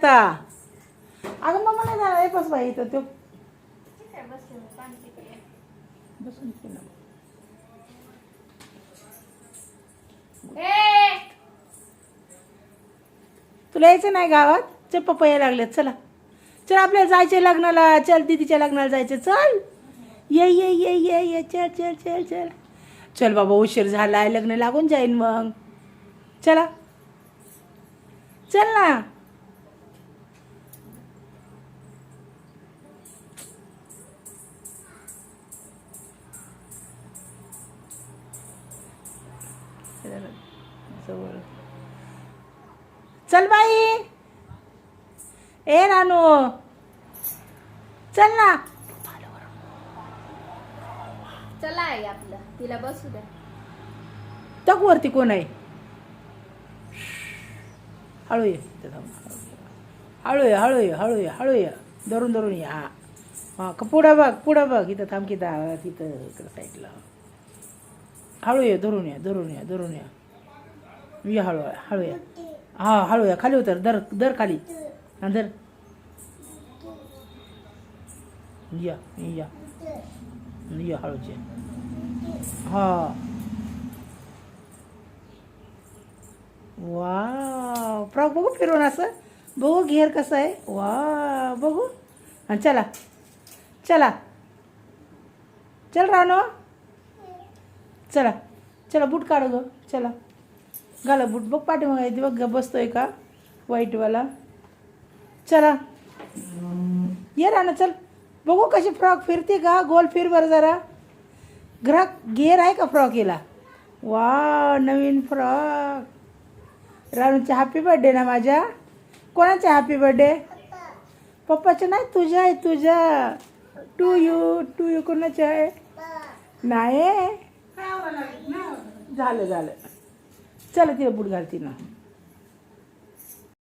ता अगं मम्मा नाही जाणार बस बाई इथं तो बसून पिणं. तुला यायचं नाही गावात? चल पप्पा यायला लागलेत. चला चल आपल्याला जायचे लग्नाला. चल दीदीच्या लग्नाला जायचं. चल ये ये ये ये ये चल चल चल चल चल बाबा उशीर झालाय. लग्न लागून जाईन मग. चला चल ना. चल बाई. ए रानू चल ना. चला आहे आपलं, तिला बसू द्या. तक वरती कोण आहे? हळू ये. हळू ये हळू ये हळू ये हळू ये. धरून धरून या. हां का पुढं बघ पुढं बघ. इथं थांब की तिथं इकडं साईडला. हळू ये. धरून या धरून या धरून या. या हळू हळू या. हां हळू या. खाली उतर. दर दर खाली. हां दर. या या या हळूच या. हां वा फ्रॉक बघू फिरवून असं बघू. घेर कसं आहे. वा बघू. आणि चला चला चल रानो. चला चला बूट काढू ग. चला घाला बूट. बघ पाठीमागं आहे बघ बसतोय का व्हाईटवाला. चला ये रानो चल बघू कशी फ्रॉक फिरते का. गोल फिर बरं जरा. ग्राहक घेर आहे का फ्रॉक हिला. वा नवीन फ्रॉक. रानूचा हॅपी बर्थडे ना माझ्या. कोणाचा हॅपी बर्थडे? पप्पाचं नाही तुझ्या आहे. तुझ्या. टू यू कोणाचं आहे? नाही झालं झालं. चला तिला बूट घालती ना.